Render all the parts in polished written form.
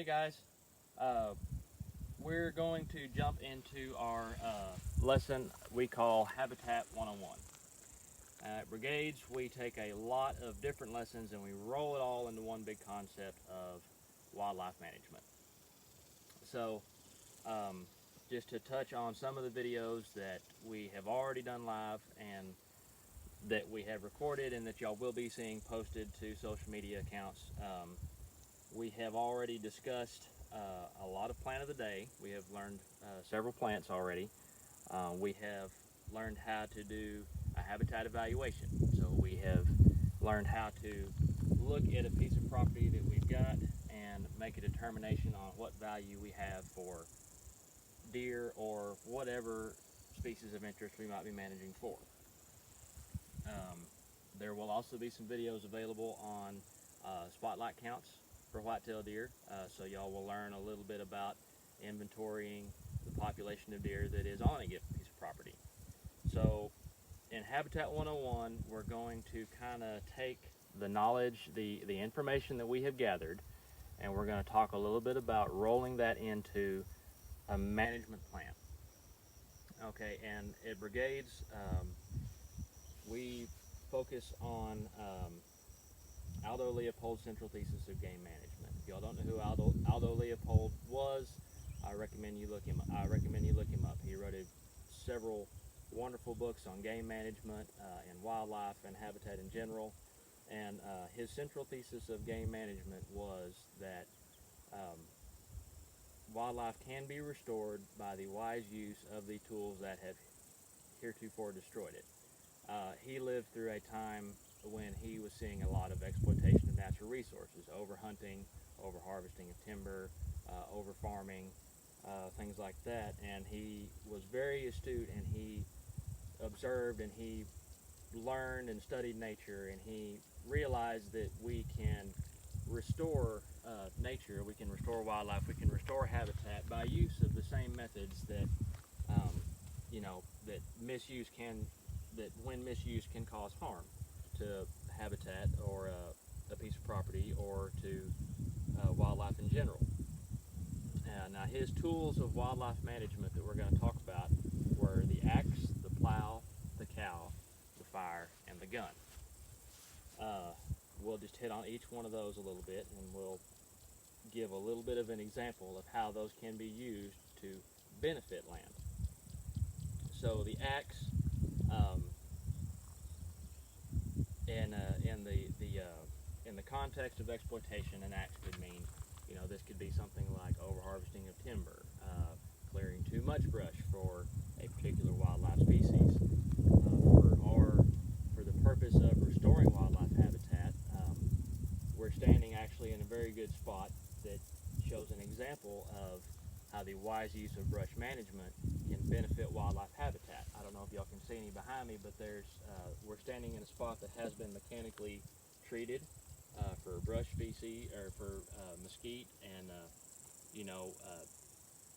Hey guys, we're going to jump into our lesson we call Habitat 101. At Brigades, we take a lot of different lessons and we roll it all into one big concept of wildlife management. So, just to touch on some of the videos that we have already done live and that we have recorded and that y'all will be seeing posted to social media accounts. We have already discussed a lot of plant of the day. We have learned several plants already. We have learned how to do a habitat evaluation. So we have learned how to look at a piece of property that we've got and make a determination on what value we have for deer or whatever species of interest we might be managing for. There will also be some videos available on spotlight counts for whitetail deer, so y'all will learn a little bit about inventorying the population of deer that is on a given piece of property. So in Habitat 101, we're going to kind of take the knowledge, the information that we have gathered, and we're going to talk a little bit about rolling that into a management plan. Okay, and at Brigades, we focus on Aldo Leopold's central thesis of game management. If y'all don't know who Aldo Leopold was, I recommend you look him up. He wrote several wonderful books on game management and wildlife and habitat in general. And his central thesis of game management was that wildlife can be restored by the wise use of the tools that have heretofore destroyed it. He lived through a time when he was seeing a lot of exploitation of natural resources, over-hunting, over-harvesting of timber, over-farming, things like that. And he was very astute, and he observed and he learned and studied nature, and he realized that we can restore nature, we can restore wildlife, we can restore habitat by use of the same methods that that when misused can cause harm to habitat or a piece of property or to wildlife in general. Now his tools of wildlife management that we're going to talk about were the axe, the plow, the cow, the fire, and the gun. We'll just hit on each one of those a little bit, and we'll give a little bit of an example of how those can be used to benefit land. So the axe, in the context of exploitation, an axe could mean, this could be something like over-harvesting of timber, clearing too much brush for a particular wildlife species, for the purpose of restoring wildlife habitat. We're standing actually in a very good spot that shows an example of how the wise use of brush management can benefit wildlife habitat. I don't know if y'all can see any behind me, but we're standing in a spot that has been mechanically treated for brush species, or for mesquite and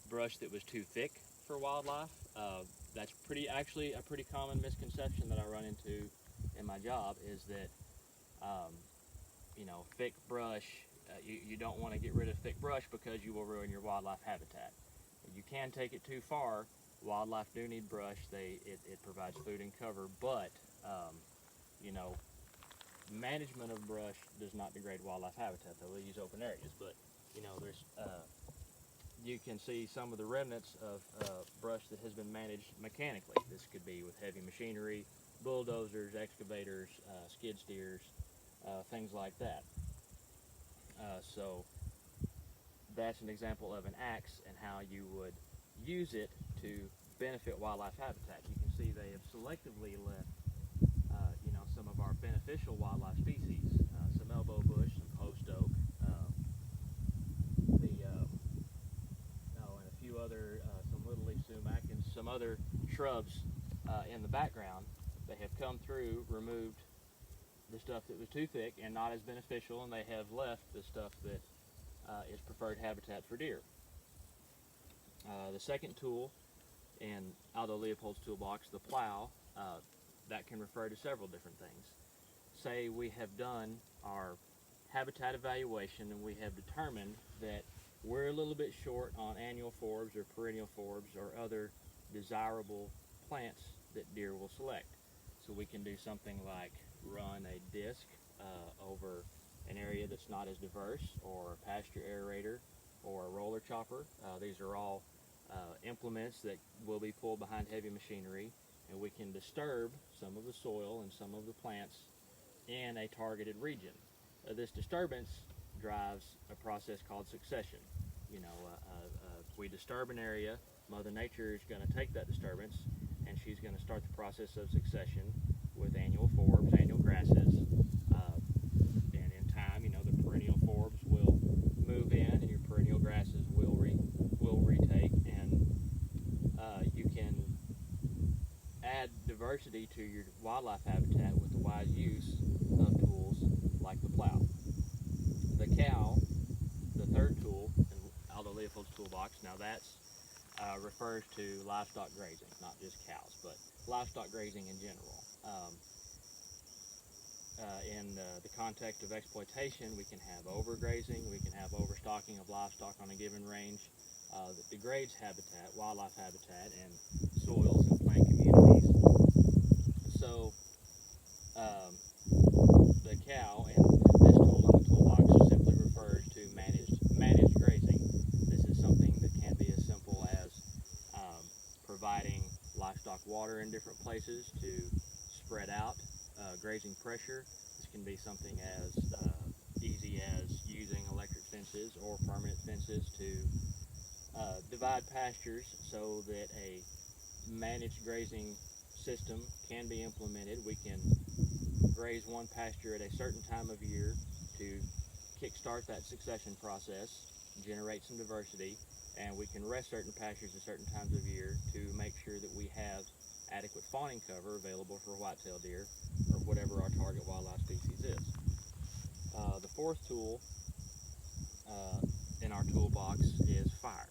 brush that was too thick for wildlife. That's actually a pretty common misconception that I run into in my job, is that thick brush, you don't want to get rid of thick brush because you will ruin your wildlife habitat. You can take it too far. Wildlife do need brush. It provides food and cover, but management of brush does not degrade wildlife habitat. They'll use open areas, but there's you can see some of the remnants of brush that has been managed mechanically. This could be with heavy machinery, bulldozers, excavators, skid steers, things like that. So that's an example of an axe and how you would use it to benefit wildlife habitat. You can see they have selectively left some of our beneficial wildlife species, some elbow bush, some post oak, and a few other, some little leaf sumac, and some other shrubs in the background. They have come through, removed the stuff that was too thick and not as beneficial, and they have left the stuff that is preferred habitat for deer. The second tool in Aldo Leopold's toolbox, the plow, that can refer to several different things. Say we have done our habitat evaluation and we have determined that we're a little bit short on annual forbs or perennial forbs or other desirable plants that deer will select. So we can do something like run a disc over an area that's not as diverse, or a pasture aerator, or a roller chopper. These are all implements that will be pulled behind heavy machinery, and we can disturb some of the soil and some of the plants in a targeted region. This disturbance drives a process called succession. If we disturb an area, Mother Nature is going to take that disturbance and she's going to start the process of succession with annual forbs, annual grasses, and in time, the perennial forbs will move in and your perennial grasses will retake, and you can add diversity to your wildlife habitat with the wise use of tools like the plow. The cow, the third tool in Aldo Leopold's toolbox, now that's refers to livestock grazing, not just cows, but livestock grazing in general. In the context of exploitation, we can have overgrazing, we can have overstocking of livestock on a given range that degrades habitat, wildlife habitat, and soils and plant communities. So the cow and this tool in the toolbox simply refers to managed grazing. This is something that can be as simple as providing livestock water in different places to spread out grazing pressure. This can be something as easy as using electric fences or permanent fences to divide pastures so that a managed grazing system can be implemented. We can graze one pasture at a certain time of year to kickstart that succession process, generate some diversity, and we can rest certain pastures at certain times of year to make sure that we have adequate fawning cover available for whitetail deer or whatever our target wildlife species is. The fourth tool in our toolbox is fire.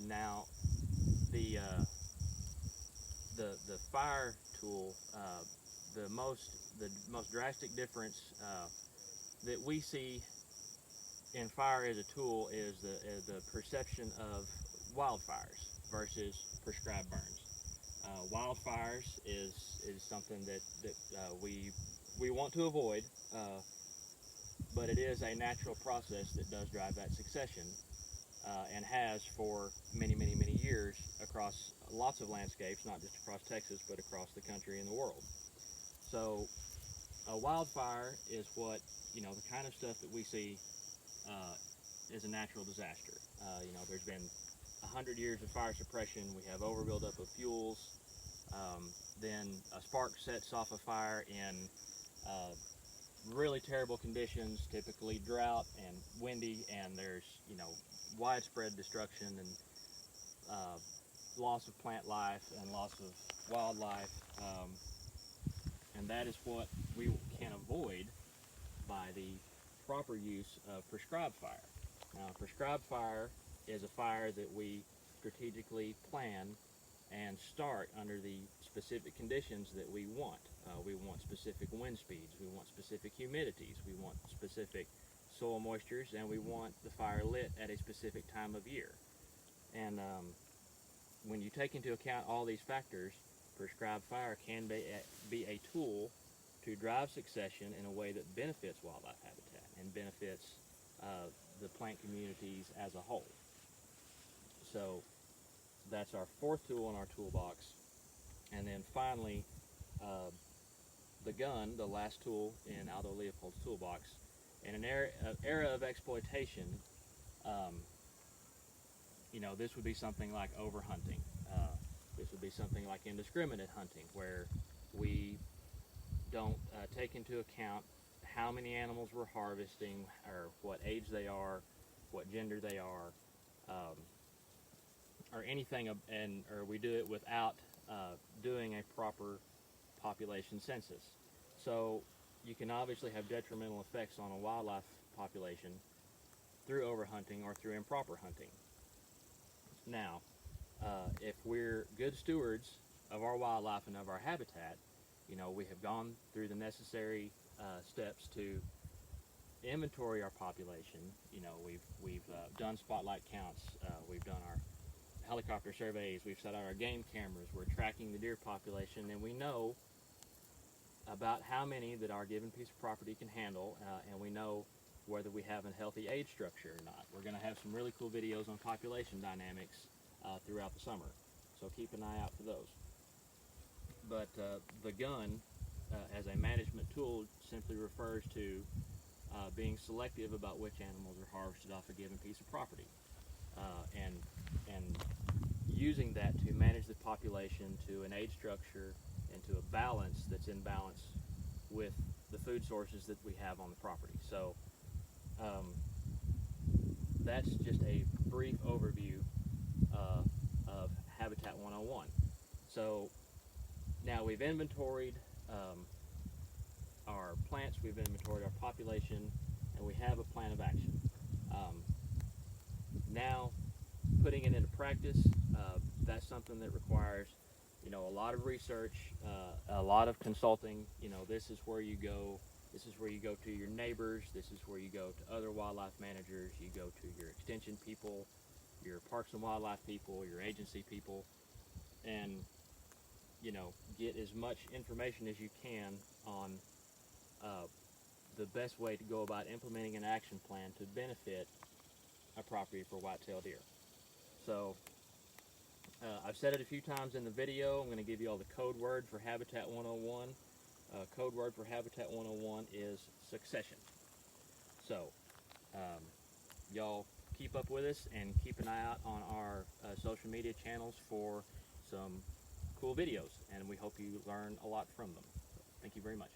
Now, the fire tool, the most drastic difference that we see in fire as a tool is the perception of wildfires versus prescribed burns. Wildfires is something that we want to avoid, but it is a natural process that does drive that succession, and has for many years across lots of landscapes, not just across Texas, but across the country and the world. So a wildfire is what, the kind of stuff that we see is a natural disaster. There's been 100 years of fire suppression. We have overbuildup of fuels. Then a spark sets off a fire in really terrible conditions, typically drought and windy, and there's widespread destruction and loss of plant life and loss of wildlife, and that is what we can avoid by the proper use of prescribed fire. Now, prescribed fire is a fire that we strategically plan and start under the specific conditions that we want. We want specific wind speeds, we want specific humidities, we want specific soil moistures, and we want the fire lit at a specific time of year. And when you take into account all these factors, prescribed fire can be a tool to drive succession in a way that benefits wildlife habitat and benefits the plant communities as a whole. So that's our fourth tool in our toolbox. And then finally, the gun, the last tool in Aldo Leopold's toolbox. In an era of exploitation, this would be something like overhunting. This would be something like indiscriminate hunting, where we don't take into account how many animals we're harvesting, or what age they are, what gender they are, or anything, or we do it without doing a proper population census. So you can obviously have detrimental effects on a wildlife population through overhunting or through improper hunting. Now, if we're good stewards of our wildlife and of our habitat, we have gone through the necessary steps to inventory our population, you know, we've done spotlight counts, we've done our helicopter surveys, we've set out our game cameras, we're tracking the deer population, and we know about how many that our given piece of property can handle, and we know whether we have a healthy age structure or not. We're going to have some really cool videos on population dynamics throughout the summer, so keep an eye out for those. But the gun, as a management tool, simply refers to being selective about which animals are harvested off a given piece of property, and using that to manage the population to an age structure and to a balance that's in balance with the food sources that we have on the property. So that's just a brief overview of Habitat 101. So now we've inventoried our plants, we've inventoried our population, and we have a plan of action. Now, putting it into practice, that's something that requires, you know, a lot of research, a lot of consulting. You know, this is where you go. This is where you go to your neighbors. This is where you go to other wildlife managers. You go to your extension people, your parks and wildlife people, your agency people, and, you know, get as much information as you can on the best way to go about implementing an action plan to benefit a property for whitetail deer. So I've said it a few times in the video. I'm going to give you all the code word for Habitat 101. Code word for Habitat 101 is succession. So y'all keep up with us and keep an eye out on our social media channels for some cool videos, and we hope you learn a lot from them. So, thank you very much.